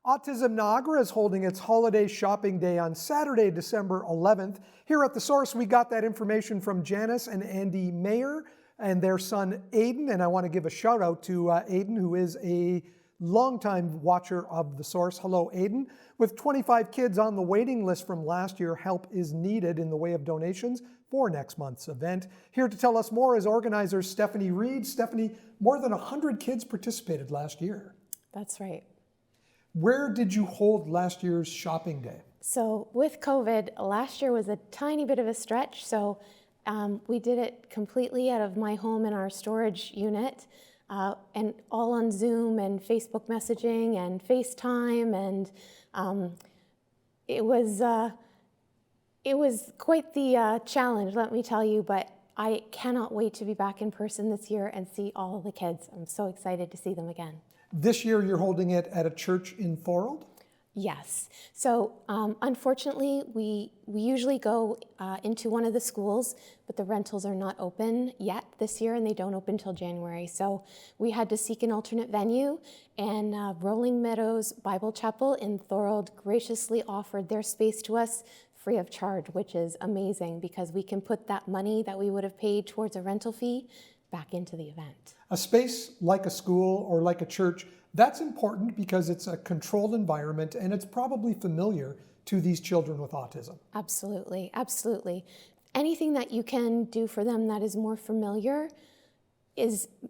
Autism Niagara is holding its holiday shopping day on Saturday, December 11th. Here at The Source, we got that information from Janice and Andy Mayer and their son Aiden. And I want to give a shout out to Aiden, who is a longtime watcher of The Source. Hello, Aiden. With 25 kids on the waiting list from last year, help is needed in the way of donations for next month's event. Here to tell us more is organizer Stephanie Reed. Stephanie, more than 100 kids participated last year. That's right. Where did you hold last year's shopping day? So with COVID, last year was a tiny bit of a stretch. So we did it completely out of my home in our storage unit, and all on Zoom and Facebook messaging and FaceTime, and it was quite the challenge, let me tell you. But I cannot wait to be back in person this year and see all the kids. I'm so excited to see them again. This year you're holding it at a church in Thorold? Yes. So unfortunately, we usually go into one of the schools, but the rentals are not open yet this year, and they don't open till January. So we had to seek an alternate venue, and Rolling Meadows Bible Chapel in Thorold graciously offered their space to us free of charge, which is amazing because we can put that money that we would have paid towards a rental fee back into the event. A space like a school or like a church, that's important because it's a controlled environment and it's probably familiar to these children with autism. Absolutely, absolutely. Anything that you can do for them that is more familiar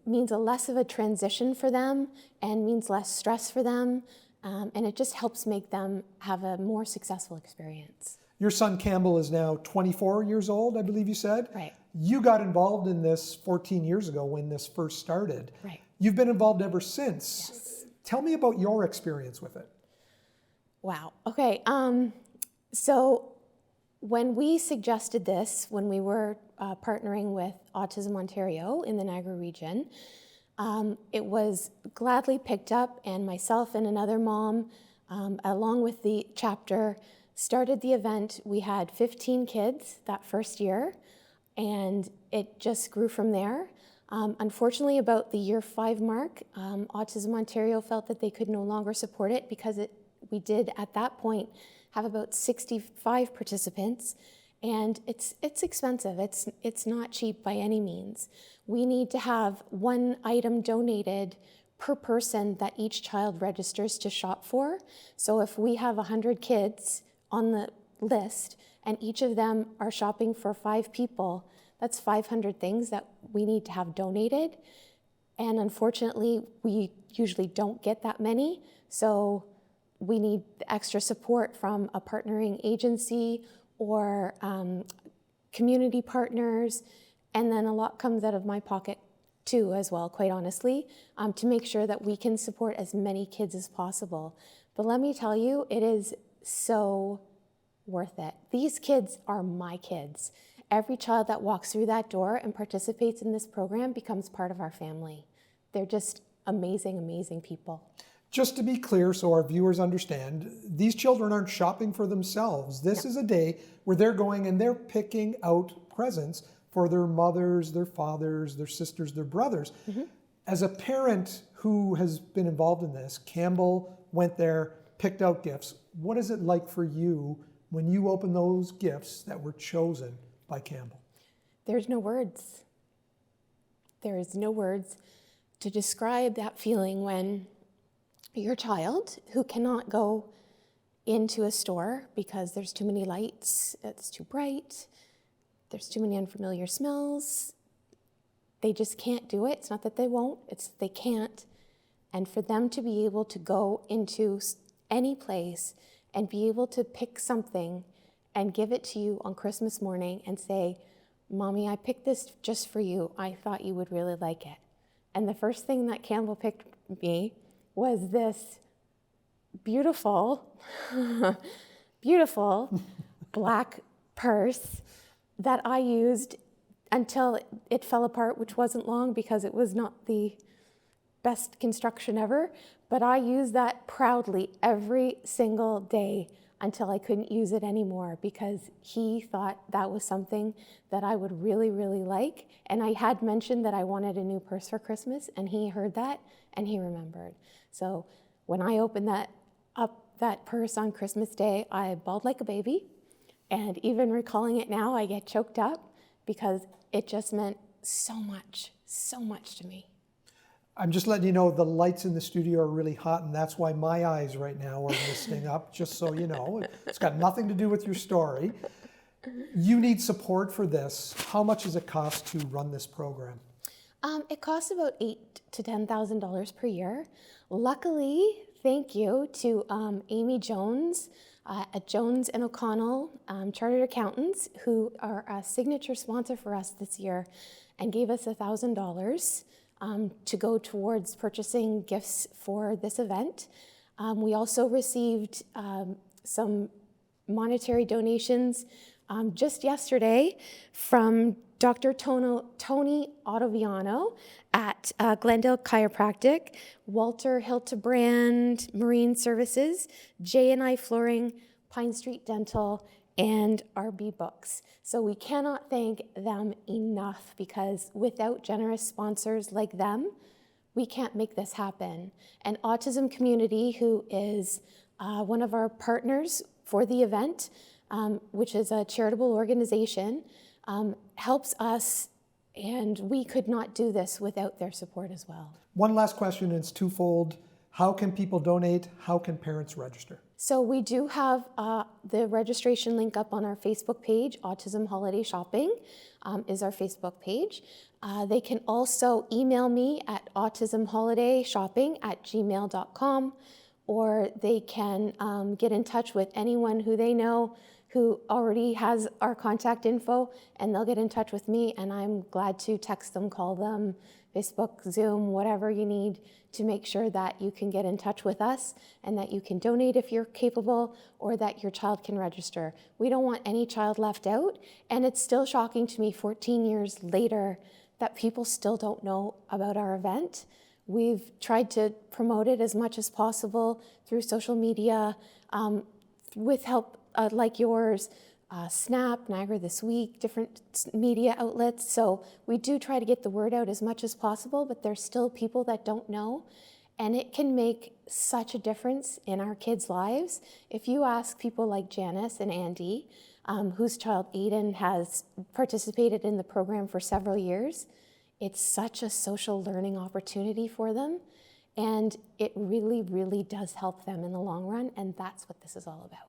means a less of a transition for them and means less stress for them, and it just helps make them have a more successful experience. Your son Campbell is now 24 years old, I believe you said. Right. You got involved in this 14 years ago when this first started. Right. You've been involved ever since. Yes. Tell me about your experience with it. Wow. Okay. So when we suggested this, when we were partnering with Autism Ontario in the Niagara region, it was gladly picked up, and myself and another mom, along with the chapter, started the event. We had 15 kids that first year, and it just grew from there. Unfortunately, about the year 5 mark, Autism Ontario felt that they could no longer support it because we did at that point have about 65 participants, and it's expensive. It's not cheap by any means. We need to have one item donated per person that each child registers to shop for. So if we have 100 kids on the list and each of them are shopping for 5 people, that's 500 things that we need to have donated. And unfortunately, we usually don't get that many. So we need extra support from a partnering agency or community partners. And then a lot comes out of my pocket too, as well, quite honestly, to make sure that we can support as many kids as possible. But let me tell you, it is so worth it. These kids are my kids. Every child that walks through that door and participates in this program becomes part of our family. They're just amazing, amazing people. Just to be clear, so our viewers understand, these children aren't shopping for themselves. This is a day where they're going and they're picking out presents for their mothers, their fathers, their sisters, their brothers. Mm-hmm. As a parent who has been involved in this, Campbell went there, picked out gifts. What is it like for you when you open those gifts that were chosen by Campbell? There's no words. There is no words to describe that feeling when your child, who cannot go into a store because there's too many lights, it's too bright, there's too many unfamiliar smells, they just can't do it. It's not that they won't, it's that they can't. And for them to be able to go into any place and be able to pick something and give it to you on Christmas morning and say, "Mommy, I picked this just for you. I thought you would really like it." And the first thing that Campbell picked me was this beautiful, beautiful black purse that I used until it fell apart, which wasn't long because it was not the best construction ever. But I used that proudly every single day until I couldn't use it anymore because he thought that was something that I would really, really like. And I had mentioned that I wanted a new purse for Christmas, and he heard that and he remembered. So when I opened that up that purse on Christmas Day, I bawled like a baby. And even recalling it now, I get choked up because it just meant so much to me. I'm just letting you know the lights in the studio are really hot, and that's why my eyes right now are misting up, just so you know. It's got nothing to do with your story. You need support for this. How much does it cost to run this program? It costs about $8,000 to $10,000 per year. Luckily, thank you to Amy Jones at Jones and O'Connell Chartered Accountants, who are a signature sponsor for us this year and gave us $1,000 to go towards purchasing gifts for this event. We also received some monetary donations just yesterday from Dr. Tony Ottaviano at Glendale Chiropractic, Walter Hiltebrand Marine Services, J&I Flooring, Pine Street Dental, and RB Books. So we cannot thank them enough, because without generous sponsors like them, we can't make this happen. And Autism Community, who is one of our partners for the event, which is a charitable organization, helps us, and we could not do this without their support as well. One last question, and it's twofold. How can people donate? How can parents register? So we do have the registration link up on our Facebook page. Autism Holiday Shopping is our Facebook page. They can also email me at autismholidayshopping@gmail.com, or they can get in touch with anyone who they know who already has our contact info, and they'll get in touch with me, and I'm glad to text them, call them, Facebook, Zoom, whatever you need to make sure that you can get in touch with us and that you can donate if you're capable, or that your child can register. We don't want any child left out, and it's still shocking to me 14 years later that people still don't know about our event. We've tried to promote it as much as possible through social media, with help like yours, Snap, Niagara This Week, different media outlets. So we do try to get the word out as much as possible, but there's still people that don't know. And it can make such a difference in our kids' lives. If you ask people like Janice and Andy, whose child Aiden has participated in the program for several years, it's such a social learning opportunity for them. And it really, really does help them in the long run. And that's what this is all about.